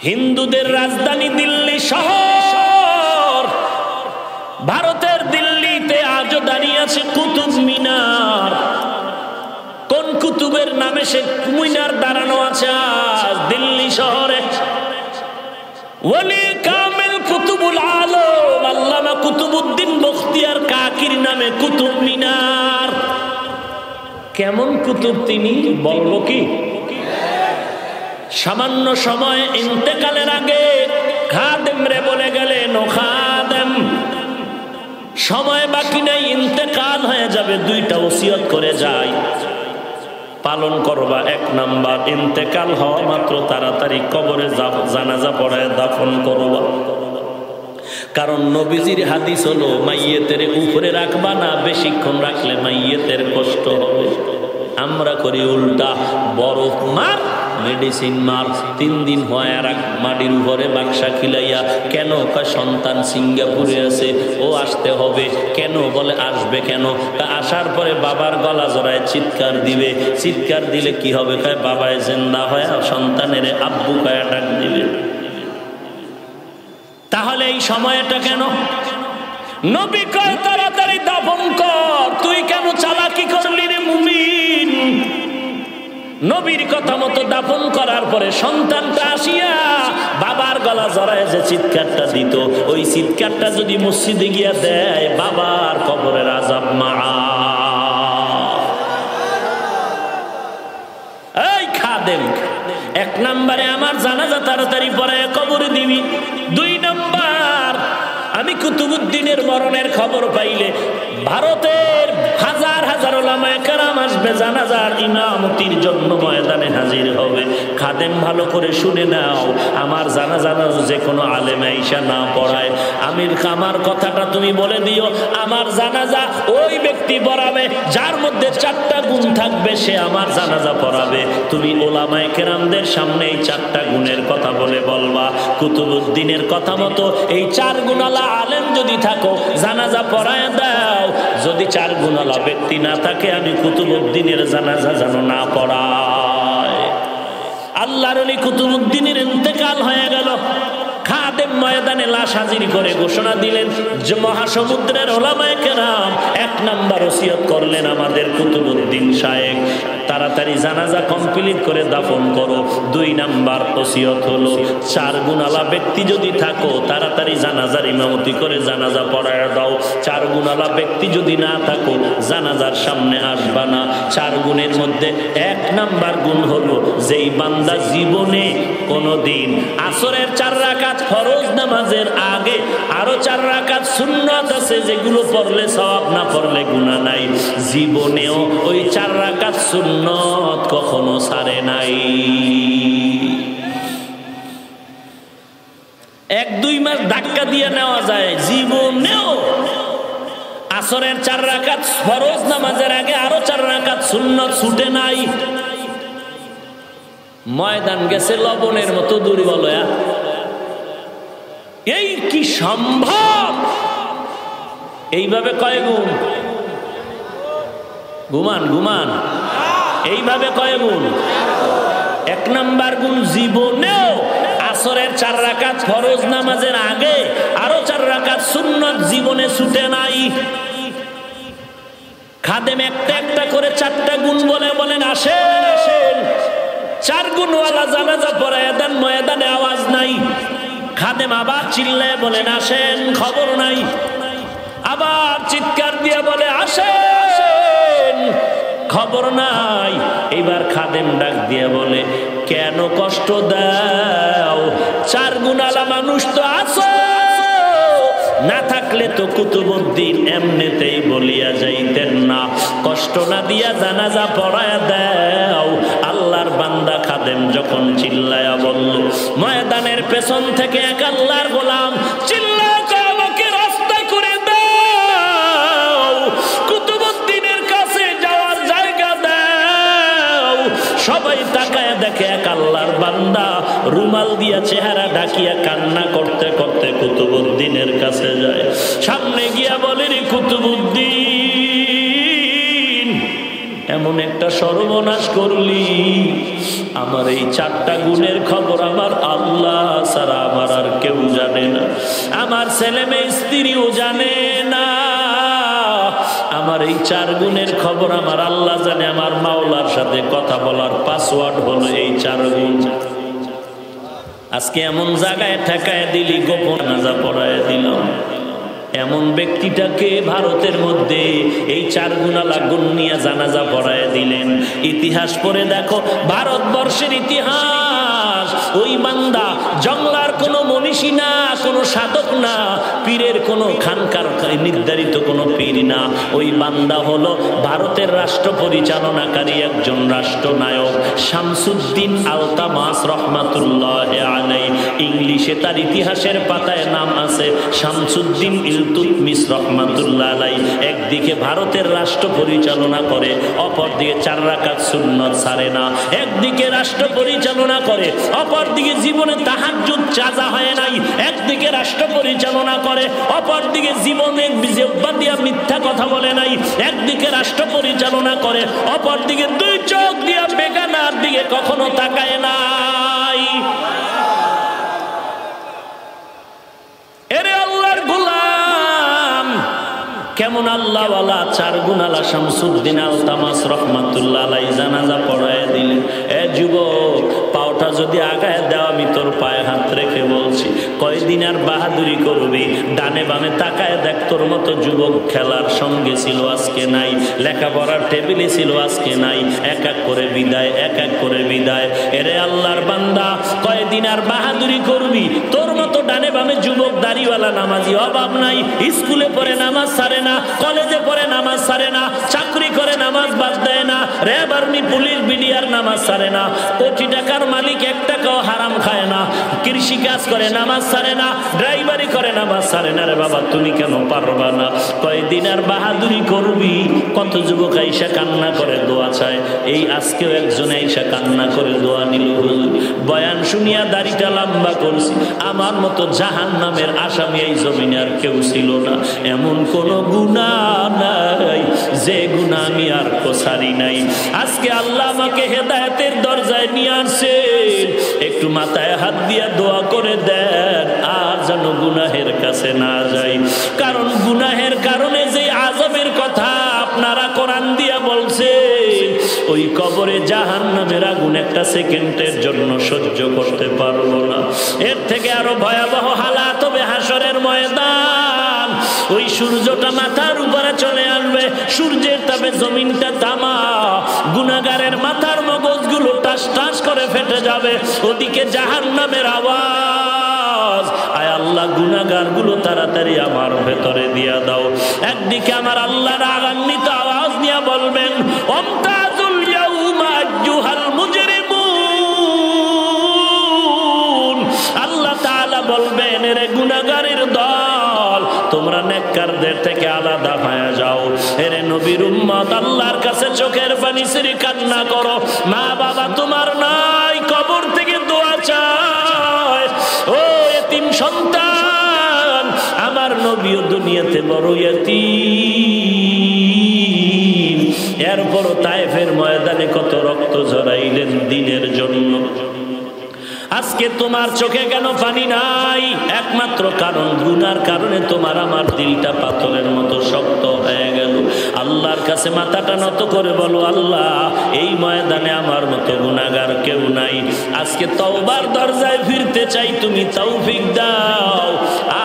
হিন্দুদের রাজধানী দিল্লি শহর, ভারতের দিল্লিতে আজও দাঁড়িয়ে আছে কুতুব মিনার। কোন কুতুবের নামে সে মিনার দাঁড়ানো আছে আজ দিল্লি শহরে? ওলি কামেল কুতুবুল আলম আল্লামা কুতুবউদ্দিন বখতিয়ার কাকির নামে কুতুব মিনার। কেমন কুতুব তিনি বলবো কি? সামান্য সময় ইন্তেকালের আগে খাদেম রে বলে গেলেন, ও খাদেম, সময় বাকি নাই, ইন্তেকাল হয়ে যাবে, দুইটা ওসিয়ত করে যাই, পালন করবা। এক নাম্বার, ইন্তেকাল হওয়া মাত্র তাড়াতাড়ি কবরে জানাজা পড়ায় দাফন করবা। কারণ নবীজির হাদিস হলো মাইয়েতের উপরে রাখবা না, বেশিক্ষণ রাখলে মাইয়েতের কষ্ট হবে। আমরা করি উল্টা, বরফ মার, মেডিসিন মার, 3 দিন হয় রাখ মাটির উপরে বাক্সা খিলাইয়া। কেন? সন্তান সিঙ্গাপুরে আছে, ও আসতে হবে। কেন? বলে আসবে কেন? তা আসার পরে বাবার গলা জড়ায় চিৎকার দিবে, চিৎকার দিলে কি হবে? বাবায় জিন্দা হয় সন্তানের আব্বু কয়া ডাক দিবে। তাহলে এই সময়টা কেন? নবী কয় তাড়াতাড়ি দাফন কর। তুই কেন চালাকি করলি রে মুমিন? নবীর কথা মতো দাফন করার পরে সন্তানটা আসিয়া বাবার গলা জড়ায় যে চিৎকারটা দিত, ওই চিৎকারটা যদি মসজিদে গিয়া দেয়, বাবার কবরের আযাব মাআফ। এই খাদেম, 1 নম্বরে আমার জানাজা তাড়াতাড়ি পড়ায় কবরে দিবি। 2 নম্বর, আমি কুতুবউদ্দিনের মরণের খবর পাইলে ভারতের হাজার হাজার উলামায়ে কেরাম আসবে, জানাজার ইমামতির জন্য ময়দানে হাজির হবে। খাদেম ভালো করে শুনে নাও, আমার জানাজা যে কোনো আলেম আইসা না পড়ায়, আমার কথাটা তুমি বলে দিও, আমার জানাজা ওই ব্যক্তি পড়াবে যার মধ্যে 4টা গুণ থাকবে, সে আমার জানাজা পড়াবে। তুমি উলামায়ে কেরামদের সামনে এই 4টা গুণের কথা বলবা। কুতুবউদ্দিনের কথা মতো এই 4 গুণালা আলেম যদি থাকো, জানাজা পড়ায় দাও। যদি 4 গুণালা ব্যক্তি না থাকে, আমি কুতুবউদ্দিনের জানাজা যেন না পড়ায়। আল্লাহর ওলি কুতুবউদ্দিনের ইন্তেকাল হয়ে গেল। খাদেম ময়দানে লাশ হাজির করে ঘোষণা দিলেন যে মহাসমুদ্রের উলামায়ে কেরাম 1 নাম্বার ওসিয়ত করলেন আমাদের কুতুবউদ্দিন সাহেব, তাড়াতাড়ি জানাজা কমপ্লিট করে দাফন করো। 2 নাম্বার ওসিয়ত হলো 4 গুণালা ব্যক্তি যদি থাকো, তাড়াতাড়ি জানাজার ইমামতি করে জানাজা পড়ায় দাও। 4 গুণালা ব্যক্তি যদি না থাকো, জানাজার সামনে আসবা না। 4 গুণের মধ্যে 1 নাম্বার গুণ হলো, যেই বান্দা জীবনে কোনোদিন আসরের 4 রাকাত ফরজ নামাজের আগে আরো 4 রাকাত সুন্নাত আছে, যেগুলো পড়লে সওয়াব, না পড়লে গুনাহ নাই, জীবনেও ওই 4 রাকাত সুন্নাত কখনো ছাড়ে নাই। 1-2 মাস ধাক্কা দিয়ে নেওয়া যায়, জীবনেও আসরের 4 রাকাত ফরজ নামাজের আগে আরো 4 রাকাত সুন্নাত ছুটে নাই। ময়দান গেছে লবণের মতো দুর্বল। এই কি সম্ভব? এইভাবে কয় গুণ? ঘুমান এইভাবে কয় গুণ? 1 নাম্বার গুণ, জীবনেও আসরের 4 রাকাত ফরজ নামাজের আগে আরো 4 রাকাত সুন্নাত জীবনে ছুটে নাই। খাদেম একটা একটা করে 4টা গুণ বলেন আসেন। 4 গুণওয়ালা জানাজা পড়ায় দেন, ময়দানে আওয়াজ নাই। খাদেম আবার চিল্লায় বলেন আসেন, খবর নাই। আবার চিৎকার দিয়ে বলে আসেন, খবর নাই। এইবার খাদেম ডাক দিয়ে বলে, কেন কষ্ট দাও? 4 গুণালা মানুষ তো আছো, না থাকলে তো কুতুবউদ্দিন এমনিতেই বলিয়া যাইতেন না। কষ্ট না দিয়া জানাজা পড়ায় দাও। আল্লাহর বান্দা খাদেম যখন চিল্লায়া বলল, ময়দানের পেছন থেকে এক আল্লাহর গোলাম চিল্লায় আমাকে রাস্তা করে দাও, কুতুবউদ্দিনের কাছে যাওয়ার জায়গা দাও। সবাই তাকায় দেখে এক আল্লাহর বান্দা রুমাল দিয়া চেহারা ঢাকিয়া কান্না করতে করতে কুতুবউদ্দিনের কাছে যায়। সামনে গিয়া বলেন, কুতুবউদ্দিন, এমন একটা সর্বনাশ করলি, আমার এই 4টা গুণের খবর আমার আল্লাহ জানে না, আমার ছেলে মেয়ে স্ত্রীও জানে না। আমার এই 4 গুণের খবর আমার আল্লাহ জানে। আমার মাওলার সাথে কথা বলার পাসওয়ার্ড হলো এই 4 গুণ। আজকে এমন জায়গায় ঠেকায় দিলি, গোপন নাজা পড়ায় দিলাম। এমন ব্যক্তিটাকে ভারতের মধ্যে এই 4 গুণালা গুণ নিয়ে জানাজা পড়ায় দিলেন। ইতিহাস পড়ে দেখো, ভারতবর্ষের ইতিহাস। ওই বান্দা জংলার কোনো মনীষী না, কোনো সাধক না, পীরের কোনো খানকার নির্ধারিত কোনো পীর না। ওই বান্দা হলো ভারতের রাষ্ট্র পরিচালনাকারী একজন রাষ্ট্রনায়ক, শামসুদ্দিন আলতামাস রহমাতুল্লাহ আলাইহি। ইংলিশে তার ইতিহাসের পাতায় নাম আছে শামসুদ্দিন ইলতুৎমিশ রহমাতুল্লাহ আলাইহি। একদিকে ভারতের রাষ্ট্র পরিচালনা করে, অপরদিকে 4 রাকাত সুন্নত ছাড়ে না। একদিকে রাষ্ট্র পরিচালনা করে, অপরদিকে জীবনে তাহাজ্জুদ চাজা হয় নাই। একদিকে রাষ্ট্র পরিচালনা করে, অপরদিকে জীবনে জিহ্বা দিয়া মিথ্যা কথা বলে নাই। একদিকে রাষ্ট্র পরিচালনা করে, অপরদিকে 2 চোখ দিয়া বেগানার দিকে কখনো তাকায় নাই। এরে আল্লাহর গোলাম, কেমন আল্লাহওয়ালা 4 গুণালা শামসুদ্দিন আলতামাস রহমাতুল্লাহ আলাইহি জানাজা পড়ায় দিলেন। এ যুবক, পাওটা যদি আগায় দেওয়া, আমি তোর পায়ে হাত রেখে বলছি, কয়দিন আর বাহাদুরি করবি? ডানে বামে তাকায় দেখ, তোর মতো যুবক খেলার সঙ্গে ছিল, আজকে নাই। লেখাপড়ার টেবিলে ছিল, আজকে নাই। এক এক করে বিদায়, এক এক করে বিদায়। এরে আল্লাহর বান্দা, কয়দিন আর বাহাদুরি করবি? তোর মতো ডানে বামে যুবক দাড়িওয়ালা নামাজি অভাব নাই। স্কুলে পড়ে নামাজ ছাড়ে না, কলেজে পড়ে নামাজ ছাড়ে না, চাকরি করে নামাজ বাদ দেয় না, র্যাব আর্মি পুলিশ বিডিআর নামাজ ছাড়ে না, কোটি টাকার মালিক 1 টাকাও হারাম খায় না, কৃষি কাজ করে নামাজ ছাড়ে না, ড্রাইভারি করে নামাজ ছাড়ে না। রে বাবা, তুমি কেন পারবা না? কয়দিন আর বাহাদুরি করবি? কত যুবক আইসা কান্না করে দোয়া চায়। এই আজকেও একজন আইসা কান্না করে দোয়া নিল, হুজুর বয়ান শুনিয়া দাড়িটা লম্বা করছি, আমার মতো জাহান্নামের আসামি এই জমিনে আর কেউ ছিল না। এমন কোন গুনাহ নাই যে গুনাহ আমি আর কোসারি নাই। আজকে আল্লাহ আমাকে হেদায়েতের দরজায় নিয়ে আসছে, একটু মাথায় হাত দিয়া দোয়া করে দেন, আর যেন গুনাহের কাছে না যাই। কারণ গুনাহের কারণে যে আযাবের কথা আপনারা কোরআন দিয়া বলছে, ওই কবরে জাহান্নামের আগুন 1 সেকেন্ডের জন্য সহ্য করতে পারবো না। এর থেকে আরো ভয়াবহ হালাত হবে হাসরের ময়দান। ওই সূর্যটা মাথার উপরে চলে আসবে, সূর্যের তাপে জমিনটা তামা, গুনাহগারের মাথার মগজগুলো টাস টাস করে ফেটে যাবে। ওদিকে জাহান্নামের আওয়াজ, আয় আল্লাহ গুনাহগার গুলো তাড়াতাড়ি আমার ভেতরে দিয়া দাও। একদিকে আমার আল্লাহ রাগান্বিত আওয়াজ নিয়ে বলবেন, আমতাজুল ইয়াউমা আইয়ুহাল মুজরিমুন। আল্লাহ তাআলা বলবেন, এরে গুনাহগারের দল, তোমরা নেককারদের থেকে আলাদা হয়ে যাও। এরে নবীর উম্মত, আল্লাহর কাছে চোখের পানি ছেড়ে কান্না করো। মা বাবা তোমার নাই, কবর থেকে দোয়া চায়। ও এতিম সন্তান, আমার নবীও দুনিয়াতে বড় এতিম, এরপরও তায়েফের ময়দানে কত রক্ত ঝরাইলেন দিনের জন্য। আজকে তোমার চোখে কেন পানি নাই? একমাত্র কারণ গুনার কারণে তোমার আমার দিলটা পাথরের মতো শক্ত হয়ে গেল। আল্লাহর কাছে মাথাটা নত করে বলো, আল্লাহ এই ময়দানে আমার মতো গুনাহগার কেউ নাই। আজকে তওবার দরজায় ফিরতে চাই, তুমি তৌফিক দাও।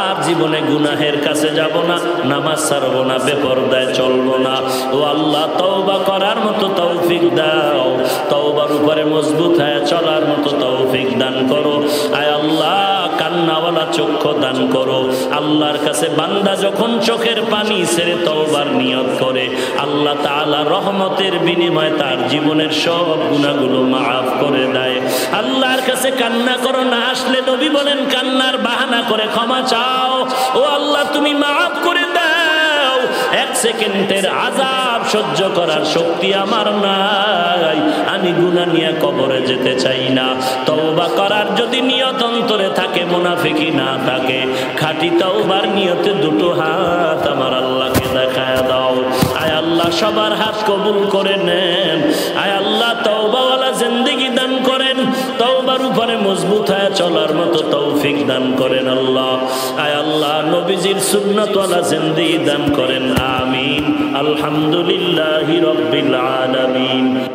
আর জীবনে গুনাহের কাছে যাব না, নামাজ ছাড়বো না, বেপরদায় চলবো না। ও আল্লাহ, তওবা করার মতো তৌফিক দাও, তওবার উপরে মজবুত হয়ে চলার মতো তৌফিক দান করো। আয় আল্লাহ, কান্নাওয়ালা চক্ষু দান করো। আল্লাহর কাছে বান্দা যখন চোখের পানি ছেড়ে তওবার নিয়ত করে, আল্লাহ তাআলা রহমতের বিনিময়ে তার জীবনের সব গুনাহগুলো মাফ করে দেয়। আল্লাহর কাছে কান্না করো, না আসলে নবী বলেন কান্নার বাহানা করে ক্ষমা চাও। ও আল্লাহ, তুমি মাফ করে দাও। 1 সেকেন্ডের আযাব সহ্য করার শক্তি আমার নাই, আমি গুনাহ নিয়ে কবরে যেতে চাই না। তওবা করার যদি নিয়ত অন্তরে থাকে, মুনাফিকি না থাকে, খাঁটি তওবার নিয়তে 2 হাত আমার আল্লাহকে দেখায় দাও। আয় আল্লাহ, সবার হাত কবুল করে নেন। আয় আল্লাহ, তওবাওয়ালা জিন্দেগি দান করেন, তওবার উপরে মজবুত হয়ে চলার মতো তৌফিক দান করেন আল্লাহ। আয় আল্লাহ নবীজির সুন্নাত ওয়ালা জিন্দেগি দান করেন, আমিন। আলহামদুলিল্লাহি রাব্বিল আলামিন।